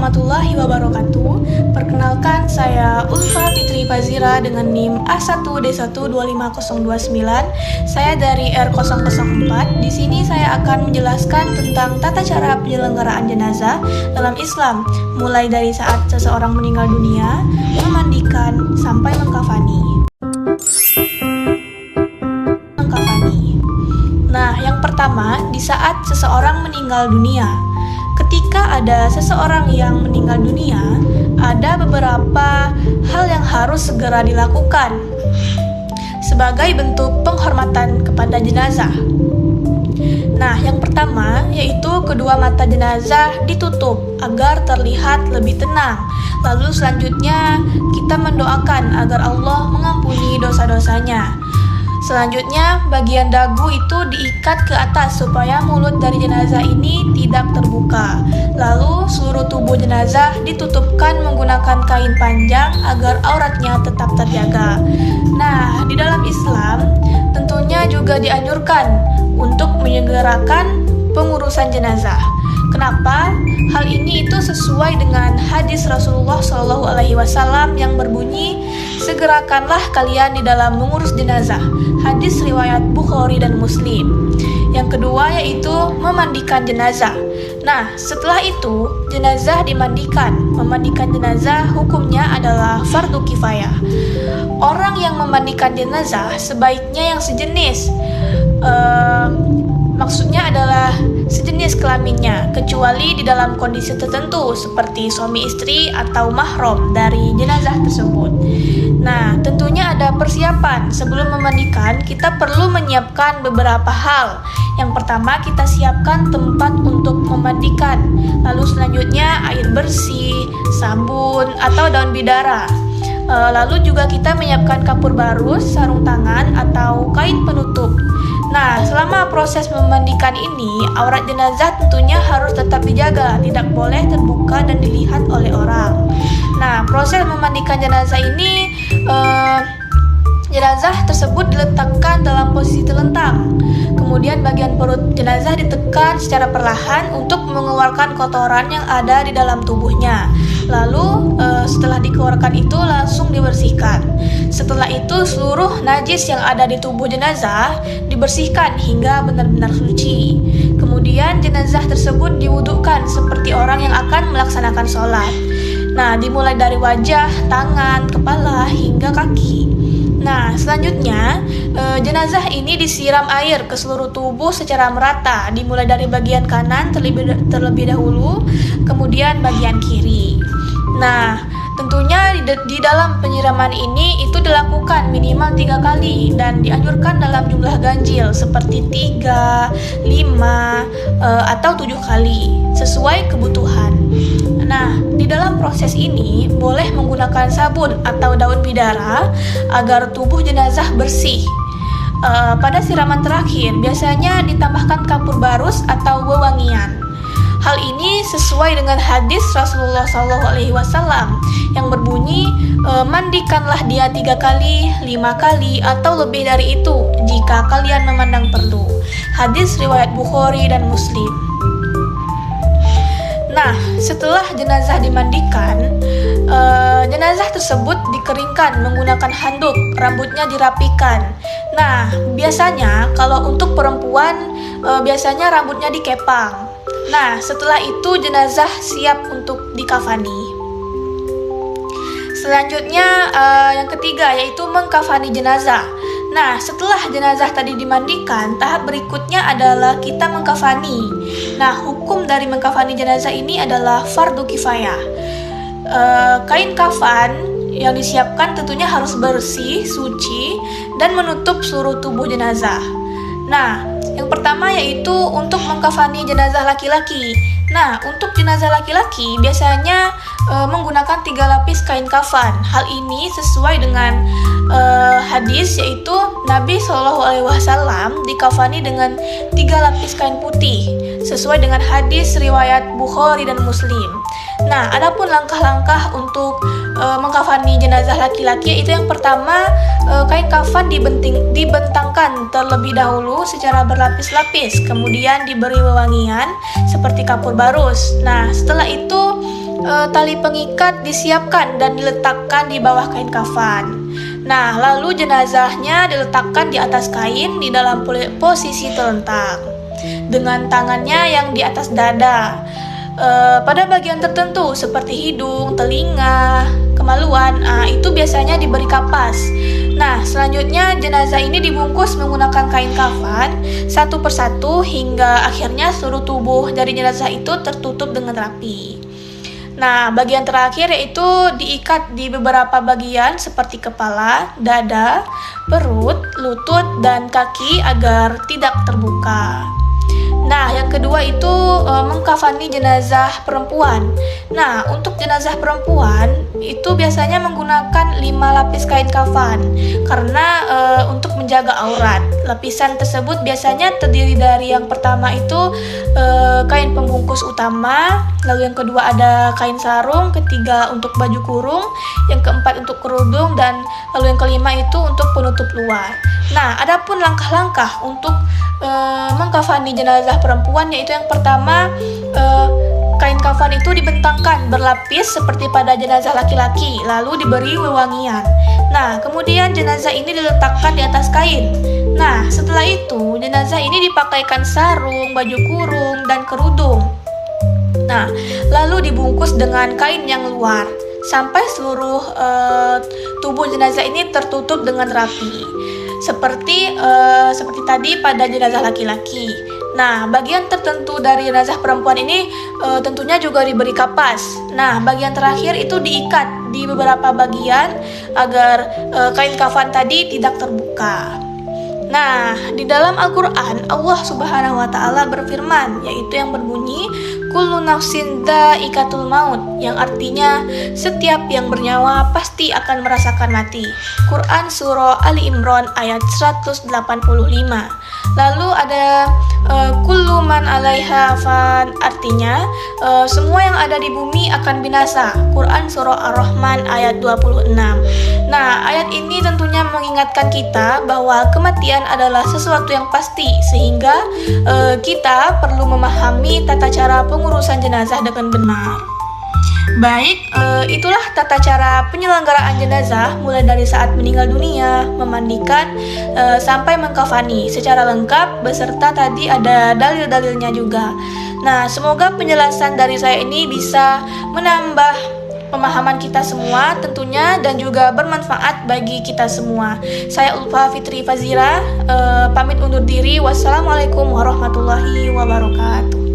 warahmatullahi wabarakatuh. Perkenalkan, saya Ulfa Fitri Fazira dengan NIM A1D1 25029. Saya dari R004. Di sini saya akan menjelaskan tentang tata cara penyelenggaraan jenazah dalam Islam, mulai dari saat seseorang meninggal dunia, memandikan, sampai mengkafani. Nah, yang pertama, di saat seseorang meninggal dunia. Ketika ada seseorang yang meninggal dunia, ada beberapa hal yang harus segera dilakukan sebagai bentuk penghormatan kepada jenazah. Nah, yang pertama yaitu kedua mata jenazah ditutup agar terlihat lebih tenang. Lalu selanjutnya kita mendoakan agar Allah mengampuni dosa-dosanya. Selanjutnya, bagian dagu itu diikat ke atas supaya mulut dari jenazah ini tidak terbuka. Lalu, seluruh tubuh jenazah ditutupkan menggunakan kain panjang agar auratnya tetap terjaga. Nah, di dalam Islam, tentunya juga dianjurkan untuk menyegerakan pengurusan jenazah. Kenapa? Hal ini itu sesuai dengan hadis Rasulullah SAW yang berbunyi, segerakanlah kalian di dalam mengurus jenazah. Hadis riwayat Bukhari dan Muslim. Yang kedua yaitu memandikan jenazah. Nah, setelah itu jenazah dimandikan. Memandikan jenazah hukumnya adalah fardu kifayah. Orang yang memandikan jenazah sebaiknya yang sejenis. Maksudnya adalah sejenis kelaminnya, kecuali di dalam kondisi tertentu seperti suami istri atau mahram dari jenazah tersebut. Nah, tentunya ada persiapan. Sebelum memandikan, kita perlu menyiapkan beberapa hal. Yang pertama, kita siapkan tempat untuk memandikan. Lalu selanjutnya air bersih, sabun, atau daun bidara. Lalu juga kita menyiapkan kapur barus, sarung tangan, atau kain penutup. Nah, selama proses memandikan ini, aurat jenazah tentunya harus tetap dijaga, tidak boleh terbuka dan dilihat oleh orang. Nah, proses memandikan jenazah ini, jenazah tersebut diletakkan dalam posisi terlentang. Kemudian bagian perut jenazah ditekan secara perlahan untuk mengeluarkan kotoran yang ada di dalam tubuhnya. Lalu setelah dikeluarkan itu langsung dibersihkan. Setelah itu seluruh najis yang ada di tubuh jenazah dibersihkan hingga benar-benar suci. Kemudian jenazah tersebut diwudukan seperti orang yang akan melaksanakan sholat. Nah, dimulai dari wajah, tangan, kepala, hingga kaki. Nah, selanjutnya jenazah ini disiram air ke seluruh tubuh secara merata, dimulai dari bagian kanan terlebih dahulu, kemudian bagian kiri. Nah, tentunya di dalam penyiraman ini itu dilakukan minimal 3 kali dan dianjurkan dalam jumlah ganjil seperti 3, 5, atau 7 kali sesuai kebutuhan. Nah, di dalam proses ini boleh menggunakan sabun atau daun bidara agar tubuh jenazah bersih. Pada siraman terakhir biasanya ditambahkan kapur barus atau wewangian. Hal ini sesuai dengan hadis Rasulullah SAW yang berbunyi, mandikanlah dia 3 kali, 5 kali, atau lebih dari itu jika kalian memandang perlu. Hadis riwayat Bukhari dan Muslim. Nah, setelah jenazah dimandikan, jenazah tersebut dikeringkan menggunakan handuk, rambutnya dirapikan. Nah, biasanya kalau untuk perempuan, biasanya rambutnya dikepang. Nah, setelah itu jenazah siap untuk dikafani. Selanjutnya yang ketiga yaitu mengkafani jenazah. Nah, setelah jenazah tadi dimandikan, tahap berikutnya adalah kita mengkafani. Nah, hukum dari mengkafani jenazah ini adalah fardu kifayah. Kain kafan yang disiapkan tentunya harus bersih, suci, dan menutup seluruh tubuh jenazah. Nah, yang pertama yaitu untuk mengkafani jenazah laki-laki. Nah, untuk jenazah laki-laki biasanya menggunakan 3 lapis kain kafan. Hal ini sesuai dengan hadis yaitu Nabi SAW dikafani dengan 3 lapis kain putih sesuai dengan hadis riwayat Bukhari dan Muslim. Nah, adapun langkah-langkah untuk mengkafani jenazah laki-laki yaitu yang pertama, kain kafan dibentangkan terlebih dahulu secara berlapis-lapis, kemudian diberi wewangian seperti kapur barus. Nah, setelah itu tali pengikat disiapkan dan diletakkan di bawah kain kafan. Nah, lalu jenazahnya diletakkan di atas kain di dalam posisi terlentang dengan tangannya yang di atas dada. Pada bagian tertentu seperti hidung, telinga, kemaluan, itu biasanya diberi kapas. Nah, selanjutnya jenazah ini dibungkus menggunakan kain kafan satu persatu hingga akhirnya seluruh tubuh dari jenazah itu tertutup dengan rapi. Nah, bagian terakhir yaitu diikat di beberapa bagian seperti kepala, dada, perut, lutut, dan kaki agar tidak terbuka. Nah, yang kedua itu mengkafani jenazah perempuan. Nah, untuk jenazah perempuan itu biasanya menggunakan 5 lapis kain kafan karena untuk menjaga aurat. Lapisan tersebut biasanya terdiri dari yang pertama itu kain pembungkus utama, lalu yang kedua ada kain sarung, ketiga untuk baju kurung, yang keempat untuk kerudung, dan lalu yang kelima itu untuk penutup luar. Nah, adapun langkah-langkah untuk mengkafani jenazah perempuan yaitu yang pertama, kain kafan itu dibentangkan berlapis seperti pada jenazah laki-laki, lalu diberi wewangian. Nah, kemudian jenazah ini diletakkan di atas kain. Nah, setelah itu jenazah ini dipakaikan sarung, baju kurung, dan kerudung. Nah, lalu dibungkus dengan kain yang luar sampai seluruh tubuh jenazah ini tertutup dengan rapi. Seperti tadi pada jenazah laki-laki. Nah, bagian tertentu dari jenazah perempuan ini tentunya juga diberi kapas. Nah, bagian terakhir itu diikat di beberapa bagian agar kain kafan tadi tidak terbuka. Nah, di dalam Al-Quran Allah Subhanahu wa Ta'ala berfirman, yaitu yang berbunyi kullu nafsin dha'iqatul maut, yang artinya setiap yang bernyawa pasti akan merasakan mati. Quran Surah Ali Imran ayat 185. Lalu ada kullu man 'alaiha fan, artinya semua yang ada di bumi akan binasa. Quran Surah Ar-Rahman ayat 26. Nah, ayat ini tentunya mengingatkan kita bahwa kematian adalah sesuatu yang pasti, sehingga kita perlu memahami tata cara pengurusan jenazah dengan benar. Baik, itulah tata cara penyelenggaraan jenazah mulai dari saat meninggal dunia, memandikan, sampai mengkafani secara lengkap beserta tadi ada dalil-dalilnya juga. Nah, semoga penjelasan dari saya ini bisa menambah pemahaman kita semua tentunya dan juga bermanfaat bagi kita semua. Saya Ulfa Fitri Fazira, pamit undur diri. Wassalamualaikum warahmatullahi wabarakatuh.